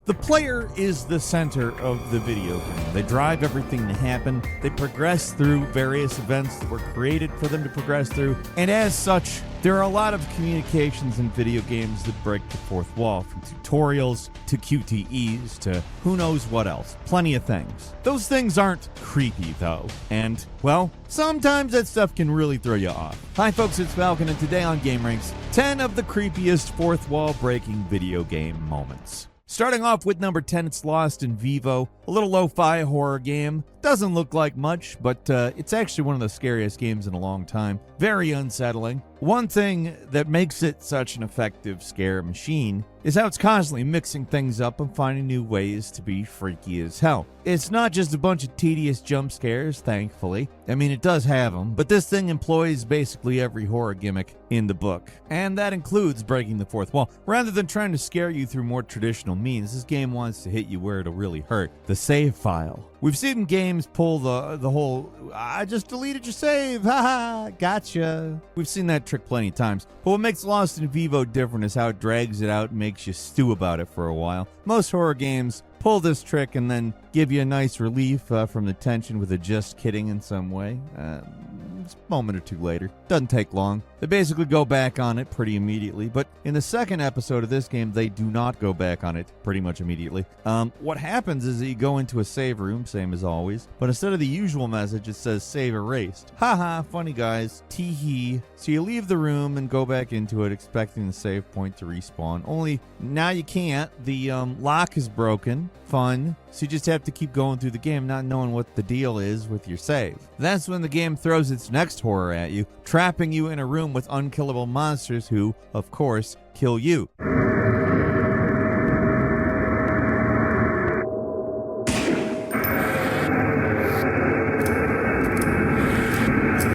The player is the center of the video game. They drive everything to happen. They progress through various events that were created for them to progress through. And as such, there are a lot of communications in video games that break the fourth wall, from tutorials to QTEs to who knows what else. Plenty of things. Those things aren't creepy, though. And, well, sometimes that stuff can really throw you off. Hi, folks, it's Falcon, and today on Game Ranks, 10 of the creepiest fourth wall breaking video game moments. Starting off with number 10, it's Lost in Vivo, a little lo-fi horror game. Doesn't look like much, but it's actually one of the scariest games in a long time. Very unsettling. One thing that makes it such an effective scare machine is how it's constantly mixing things up and finding new ways to be freaky as hell. It's not just a bunch of tedious jump scares, thankfully. I mean, it does have them, but this thing employs basically every horror gimmick in the book. And that includes breaking the fourth wall. Rather than trying to scare you through more traditional means, this game wants to hit you where it'll really hurt. The save file. We've seen games pull the whole, I just deleted your save, haha, gotcha. We've seen that trick plenty of times. But what makes Lost in Vivo different is how it drags it out and makes you stew about it for a while. Most horror games pull this trick and then give you a nice relief from the tension with a just kidding in some way. A moment or two later. Doesn't take long. They basically go back on it pretty immediately, but in the second episode of this game, they do not go back on it pretty much immediately. What happens is that you go into a save room, same as always, but instead of the usual message, it says save erased. Haha, funny guys, tee-hee. So you leave the room and go back into it expecting the save point to respawn, only now you can't. The lock is broken. Fun. So you just have to keep going through the game not knowing what the deal is with your save. That's when the game throws its next horror at you, trapping you in a room with unkillable monsters who, of course, kill you.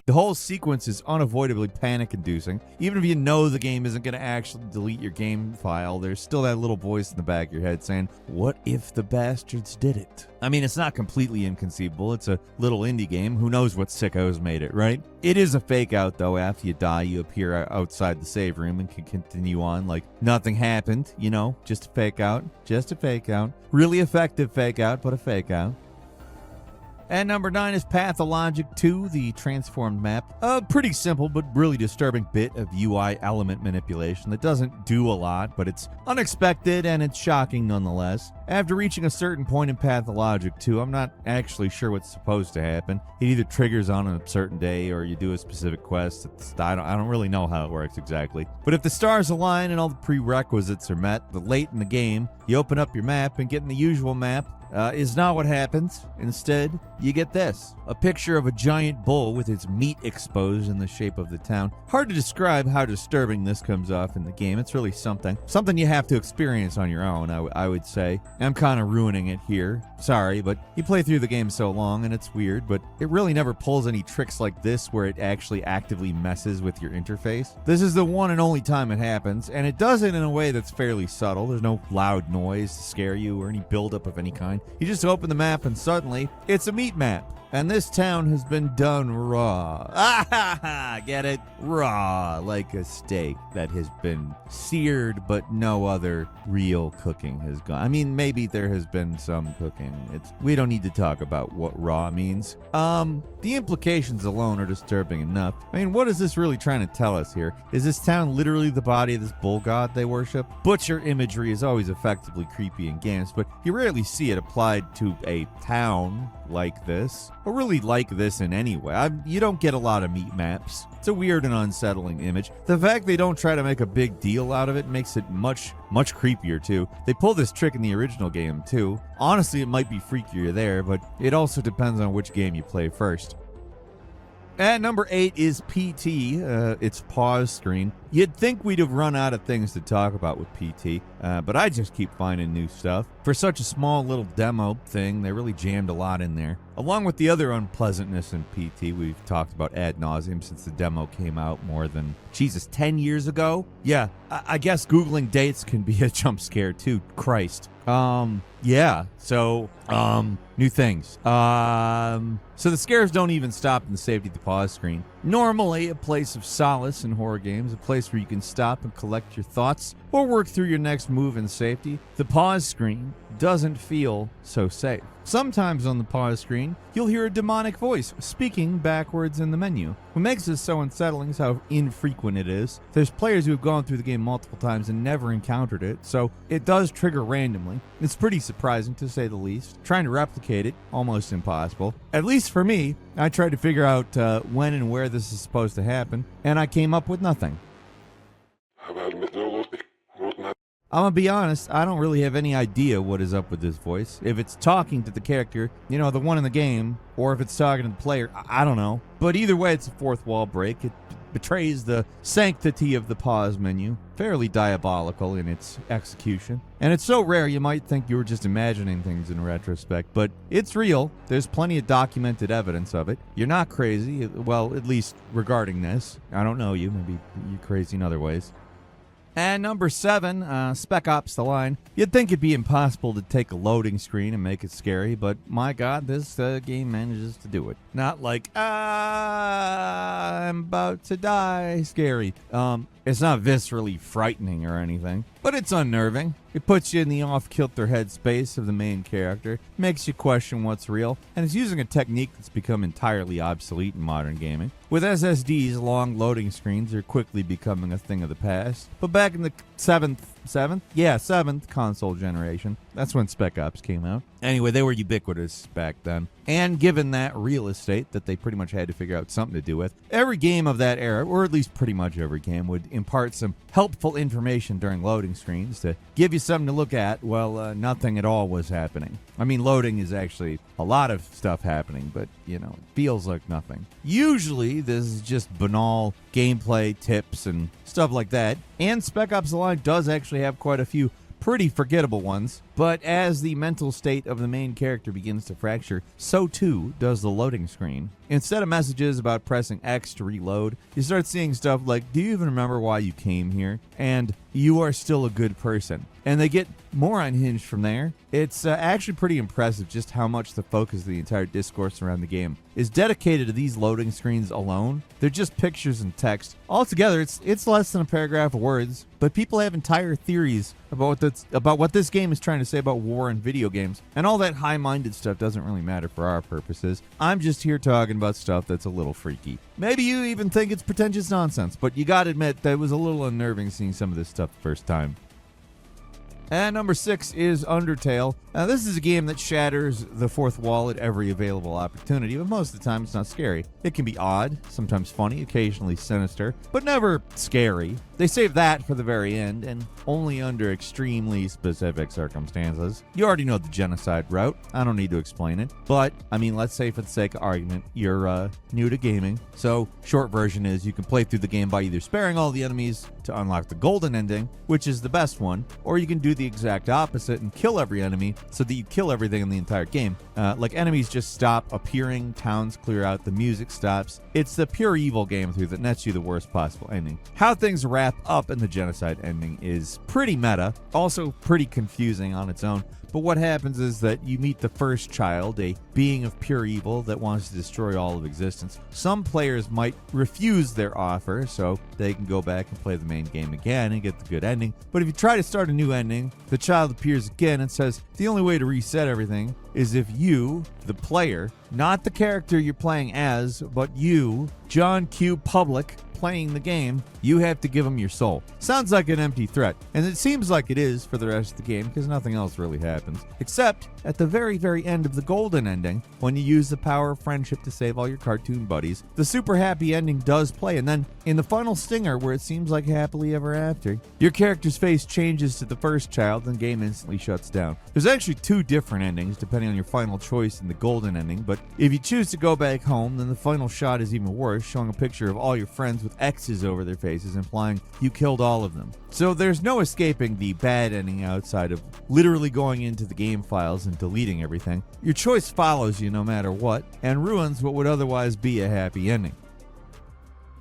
The whole sequence is unavoidably panic-inducing. Even if you know the game isn't going to actually delete your game file, there's still that little voice in the back of your head saying, what if the bastards did it? I mean, it's not completely inconceivable. It's a little indie game. Who knows what sickos made it, right? It is a fake out, though. After you die, you appear outside the save room and can continue on like nothing happened, you know? Just a fake out. Just a fake out. Really effective fake out, but a fake out. And number 9 is Pathologic 2, the transformed map. A pretty simple but really disturbing bit of UI element manipulation that doesn't do a lot, but it's unexpected and it's shocking nonetheless. After reaching a certain point in Pathologic 2, I'm not actually sure what's supposed to happen. It either triggers on a certain day or you do a specific quest. I don't really know how it works exactly. But if the stars align and all the prerequisites are met, late in the game, you open up your map and get in the usual map. Is not what happens. Instead, you get this. A picture of a giant bull with its meat exposed in the shape of the town. Hard to describe how disturbing this comes off in the game. It's really something. Something you have to experience on your own, I would say. I'm kind of ruining it here. Sorry, but you play through the game so long and it's weird, but it really never pulls any tricks like this where it actually actively messes with your interface. This is the one and only time it happens, and it does it in a way that's fairly subtle. There's no loud noise to scare you or any buildup of any kind. You just open the map and suddenly, it's a meat map. And this town has been done raw. Ah ha ha! Get it? Raw, like a steak that has been seared, but no other real cooking has gone. I mean, maybe there has been some cooking. We don't need to talk about what raw means. The implications alone are disturbing enough. I mean, what is this really trying to tell us here? Is this town literally the body of this bull god they worship? Butcher imagery is always effectively creepy in games, but you rarely see it applied to a town like this, or really like this in any way. You don't get a lot of meat maps. It's a weird and unsettling image. The fact they don't try to make a big deal out of it makes it much creepier too. They pull this trick in the original game too. Honestly, it might be freakier there, but it also depends on which game you play first. At number 8 is PT, its pause screen. You'd think we'd have run out of things to talk about with PT, but I just keep finding new stuff. For such a small little demo thing, they really jammed a lot in there. Along with the other unpleasantness in PT we've talked about ad nauseum since the demo came out more than, 10 years ago? Yeah, I guess Googling dates can be a jump scare too, Christ. Yeah, so, new things. So the scares don't even stop in the safety of the pause screen. Normally a place of solace in horror games, a place where you can stop and collect your thoughts or work through your next move in safety, the pause screen doesn't feel so safe. Sometimes on the pause screen, you'll hear a demonic voice speaking backwards in the menu. What makes this so unsettling is how infrequent it is. There's players who have gone through the game multiple times and never encountered it, so it does trigger randomly. It's pretty surprising, to say the least. Trying to replicate it, almost impossible. At least for me, I tried to figure out when and where this is supposed to happen, and I came up with nothing. I'm gonna be honest, I don't really have any idea what is up with this voice. If it's talking to the character, the one in the game, or if it's talking to the player, I don't know. But either way, it's a fourth wall break. It betrays the sanctity of the pause menu. Fairly diabolical in its execution. And it's so rare you might think you were just imagining things in retrospect, but it's real. There's plenty of documented evidence of it. You're not crazy, well, at least regarding this. I don't know you, maybe you're crazy in other ways. And number 7, Spec Ops: The Line. You'd think it'd be impossible to take a loading screen and make it scary, but my god, this game manages to do it. Not like, I'm about to die scary. It's not viscerally frightening or anything, but it's unnerving. It puts you in the off-kilter headspace of the main character, makes you question what's real, and it's using a technique that's become entirely obsolete in modern gaming. With SSDs, long loading screens are quickly becoming a thing of the past, but back in the seventh console generation, that's when Spec Ops came out. Anyway, they were ubiquitous back then. And given that real estate that they pretty much had to figure out something to do with, every game of that era, or at least pretty much every game, would impart some helpful information during loading screens to give you something to look at while nothing at all was happening. I mean, loading is actually a lot of stuff happening, but, it feels like nothing. Usually, this is just banal gameplay tips and stuff like that, and Spec Ops: The Line does actually have quite a few pretty forgettable ones, but as the mental state of the main character begins to fracture, so too does the loading screen. Instead of messages about pressing X to reload, you start seeing stuff like, do you even remember why you came here? And you are still a good person. And they get more unhinged from there. It's actually pretty impressive just how much the focus of the entire discourse around the game is dedicated to these loading screens alone. They're just pictures and text. Altogether, it's less than a paragraph of words, but people have entire theories about what this game is trying to say about war and video games. And all that high-minded stuff doesn't really matter for our purposes. I'm just here talking about stuff that's a little freaky. Maybe you even think it's pretentious nonsense, but you gotta admit that it was a little unnerving seeing some of this stuff the first time. And number 6 is Undertale. Now, this is a game that shatters the fourth wall at every available opportunity, but most of the time it's not scary. It can be odd, sometimes funny, occasionally sinister, but never scary. They save that for the very end, and only under extremely specific circumstances. You already know the genocide route. I don't need to explain it. But, let's say for the sake of argument, you're new to gaming. So, short version is you can play through the game by either sparing all the enemies to unlock the golden ending, which is the best one, or you can do the exact opposite and kill every enemy so that you kill everything in the entire game. Like enemies just stop appearing, towns clear out, the music stops. It's the pure evil game through that nets you the worst possible ending. How things wrap up in the genocide ending is pretty meta, also pretty confusing on its own. But what happens is that you meet the first child, a being of pure evil that wants to destroy all of existence. Some players might refuse their offer, so they can go back and play the main game again and get the good ending. But if you try to start a new ending, the child appears again and says the only way to reset everything is if you, the player, not the character you're playing as, but you, John Q. Public, playing the game, you have to give him your soul. Sounds like an empty threat, and it seems like it is for the rest of the game because nothing else really happens. Except at the very, very end of the golden ending, when you use the power of friendship to save all your cartoon buddies, the super happy ending does play, and then in the final stinger where it seems like happily ever after, your character's face changes to the first child and the game instantly shuts down. There's actually 2 different endings depending on your final choice in the golden ending, but if you choose to go back home, then the final shot is even worse, showing a picture of all your friends with X's over their faces, implying you killed all of them. So there's no escaping the bad ending outside of literally going into the game files and deleting everything. Your choice follows you no matter what, and ruins what would otherwise be a happy ending.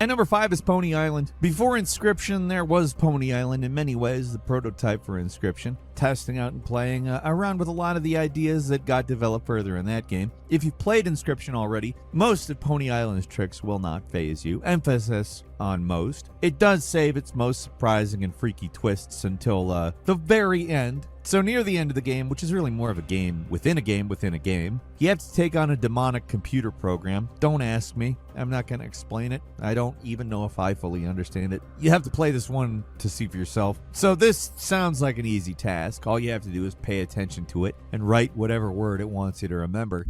And number 5 is Pony Island. Before Inscription, there was Pony Island, in many ways the prototype for Inscription, testing out and playing around with a lot of the ideas that got developed further in that game. If you've played Inscription already, most of Pony Island's tricks will not faze you. Emphasis on most. It does save its most surprising and freaky twists until the very end. So near the end of the game, which is really more of a game within a game within a game, you have to take on a demonic computer program. Don't ask me. I'm not going to explain it. I don't even know if I fully understand it. You have to play this one to see for yourself. So this sounds like an easy task. All you have to do is pay attention to it and write whatever word it wants you to remember.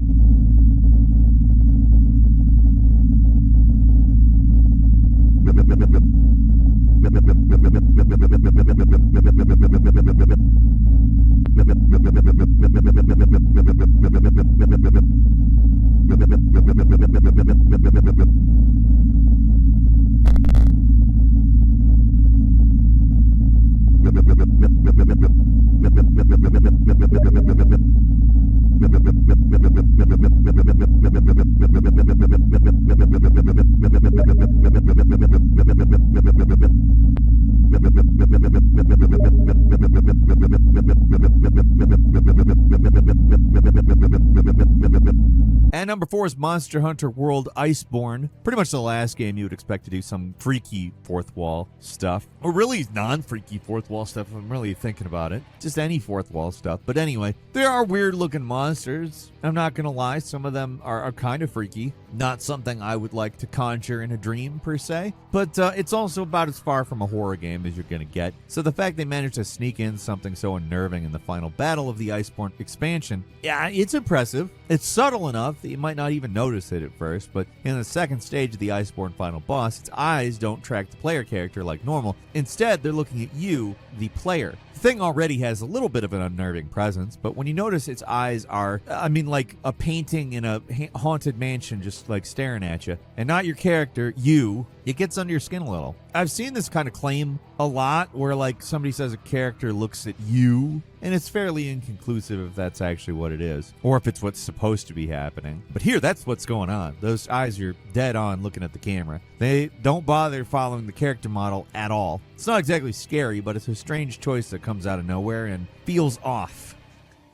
And number 4 is Monster Hunter World Iceborne. Pretty much the last game you would expect to do some freaky fourth wall stuff. Or really non-freaky fourth wall stuff if I'm really thinking about it. Just any fourth wall stuff. But anyway, there are weird looking monsters. I'm not going to lie, some of them are kind of freaky. Not something I would like to conjure in a dream per se. But it's also about as far from a horror game as you're going to get. So the fact they managed to sneak in something so unnerving in the final battle of the Iceborne expansion, yeah, it's impressive. It's subtle enough that you might not even notice it at first, but in the second stage of the Iceborne final boss, its eyes don't track the player character like normal. Instead, they're looking at you, the player. The thing already has a little bit of an unnerving presence, but when you notice its eyes are, like a painting in a haunted mansion just like staring at you, and not your character, you, it gets under your skin a little. I've seen this kind of claim a lot where like somebody says a character looks at you, and it's fairly inconclusive if that's actually what it is, or if it's what's supposed to be happening. But here, that's what's going on. Those eyes are dead on looking at the camera. They don't bother following the character model at all. It's not exactly scary, but it's a strange choice that comes out of nowhere and feels off.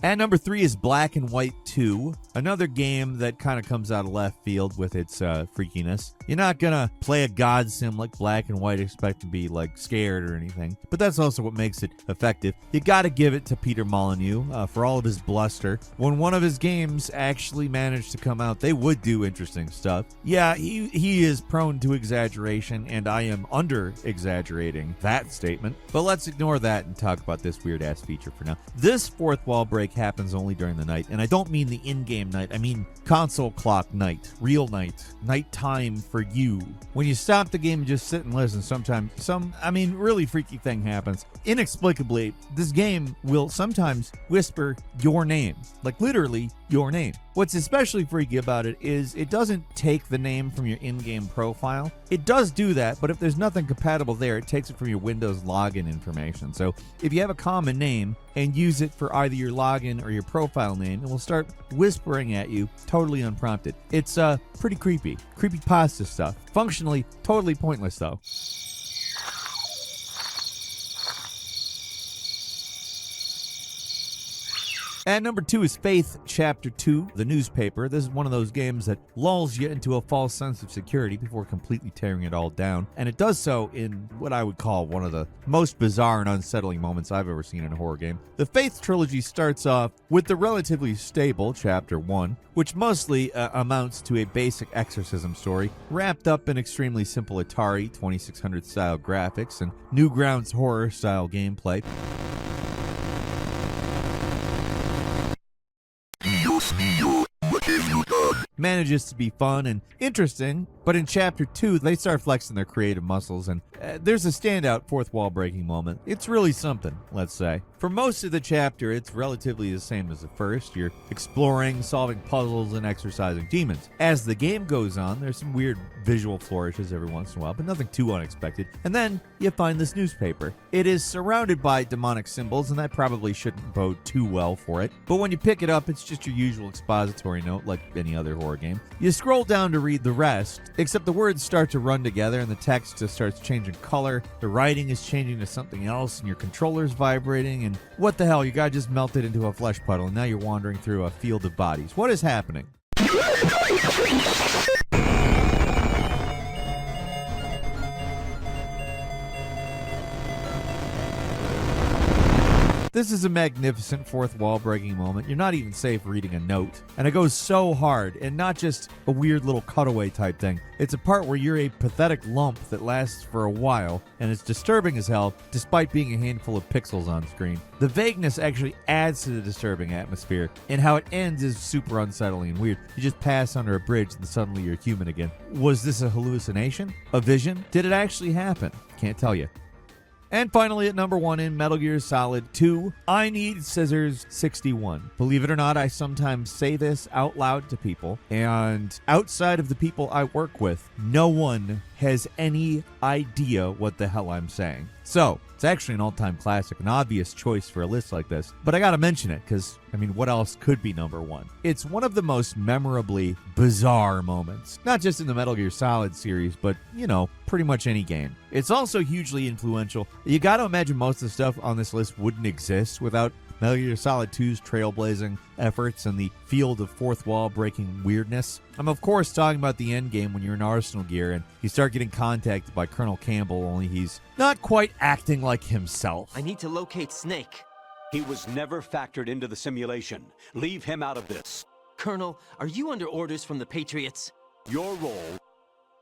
And number 3 is Black and White 2, another game that kind of comes out of left field with its freakiness. You're not gonna play a god sim like Black and White expect to be like scared or anything, but that's also what makes it effective. You gotta give it to Peter Molyneux for all of his bluster. When one of his games actually managed to come out, they would do interesting stuff. Yeah, he is prone to exaggeration, and I am under-exaggerating that statement, but let's ignore that and talk about this weird-ass feature for now. This fourth wall break happens only during the night, and I don't mean the in-game night, I mean console clock night, real night, nighttime for you. When you stop the game and just sit and listen, sometimes really freaky thing happens. Inexplicably, this game will sometimes whisper your name, like literally your name. What's especially freaky about it is it doesn't take the name from your in-game profile. It does do that, but if there's nothing compatible there, it takes it from your Windows login information. So if you have a common name and use it for either your login or your profile name, it will start whispering at you totally unprompted. It's pretty creepy. Creepypasta stuff. Functionally, totally pointless though. And number 2 is Faith Chapter 2, the newspaper. This is one of those games that lulls you into a false sense of security before completely tearing it all down. And it does so in what I would call one of the most bizarre and unsettling moments I've ever seen in a horror game. The Faith trilogy starts off with the relatively stable Chapter 1, which mostly amounts to a basic exorcism story, wrapped up in extremely simple Atari 2600 style graphics and Newgrounds horror style gameplay. Manages to be fun and interesting, but in Chapter 2, they start flexing their creative muscles, and there's a standout fourth wall breaking moment. It's really something, let's say. For most of the chapter, it's relatively the same as the first. You're exploring, solving puzzles, and exorcising demons. As the game goes on, there's some weird visual flourishes every once in a while, but nothing too unexpected. And then you find this newspaper. It is surrounded by demonic symbols, and that probably shouldn't bode too well for it. But when you pick it up, it's just your usual expository note, like any other horror game. You scroll down to read the rest, except the words start to run together, and the text just starts changing color. The writing is changing to something else, and your controller's vibrating, and what the hell, your guy just melted into a flesh puddle, and now you're wandering through a field of bodies. What is happening? This is a magnificent fourth wall breaking moment. You're not even safe reading a note. And it goes so hard, and not just a weird little cutaway type thing. It's a part where you're a pathetic lump that lasts for a while, and it's disturbing as hell, despite being a handful of pixels on screen. The vagueness actually adds to the disturbing atmosphere, and how it ends is super unsettling and weird. You just pass under a bridge and suddenly you're human again. Was this a hallucination? A vision? Did it actually happen? Can't tell you. And finally, at number 1 in Metal Gear Solid 2, I Need Scissors 61. Believe it or not, I sometimes say this out loud to people, and outside of the people I work with, no one has any idea what the hell I'm saying. So, it's actually an all-time classic, an obvious choice for a list like this, but I gotta mention it, because, what else could be number 1? It's one of the most memorably bizarre moments, not just in the Metal Gear Solid series, but, pretty much any game. It's also hugely influential. You gotta imagine most of the stuff on this list wouldn't exist without Metal Gear Solid 2's trailblazing efforts in the field of fourth wall breaking weirdness. I'm of course talking about the end game when you're in Arsenal gear and you start getting contacted by Colonel Campbell, only he's not quite acting like himself. I need to locate Snake. He was never factored into the simulation. Leave him out of this. Colonel, are you under orders from the Patriots? Your role,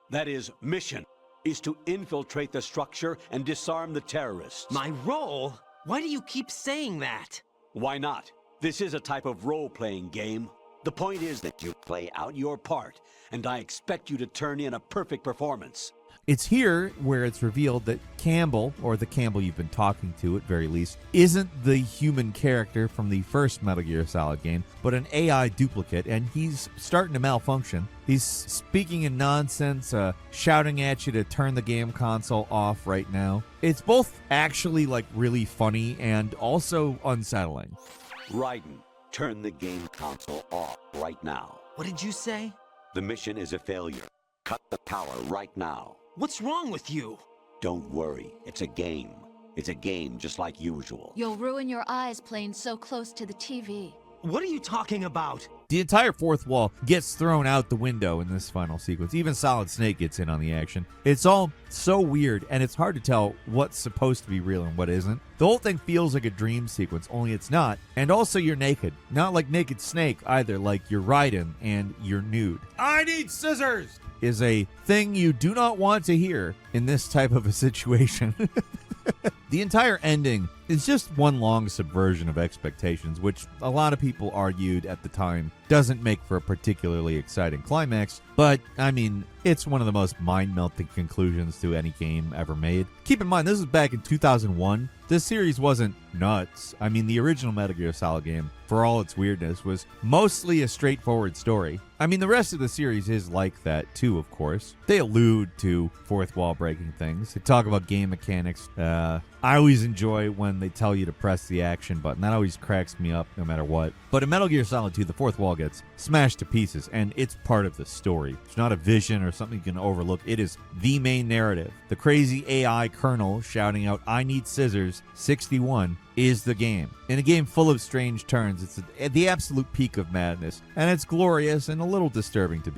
that is mission, is to infiltrate the structure and disarm the terrorists. My role? Why do you keep saying that? Why not? This is a type of role-playing game. The point is that you play out your part, and I expect you to turn in a perfect performance. It's here where it's revealed that Campbell, or the Campbell you've been talking to at very least, isn't the human character from the first Metal Gear Solid game, but an AI duplicate, and he's starting to malfunction. He's speaking in nonsense, shouting at you to turn the game console off right now. It's both actually really funny and also unsettling. Raiden, turn the game console off right now. What did you say? The mission is a failure. Cut the power right now. What's wrong with you? Don't worry, it's a game. It's a game just like usual. You'll ruin your eyes playing so close to the TV. What are you talking about? The entire fourth wall gets thrown out the window in this final sequence. Even Solid Snake gets in on the action. It's all so weird, and it's hard to tell what's supposed to be real and what isn't. The whole thing feels like a dream sequence, only it's not. And also you're naked. Not like Naked Snake either, like you're Raiden and you're nude. I need scissors! Is a thing you do not want to hear in this type of a situation. The entire ending is just one long subversion of expectations, which a lot of people argued at the time doesn't make for a particularly exciting climax, but, it's one of the most mind-melting conclusions to any game ever made. Keep in mind, this was back in 2001. This series wasn't nuts. The original Metal Gear Solid game, for all its weirdness, was mostly a straightforward story. The rest of the series is like that too, of course. They allude to fourth wall breaking things. They talk about game mechanics. I always enjoy when they tell you to press the action button. That always cracks me up no matter what. But in Metal Gear Solid 2, the fourth wall gets smashed to pieces, and it's part of the story. It's not a vision or something you can overlook. It is the main narrative. The crazy AI colonel shouting out, "I need scissors, 61, is the game. In a game full of strange turns, it's the absolute peak of madness, and it's glorious and a little disturbing to be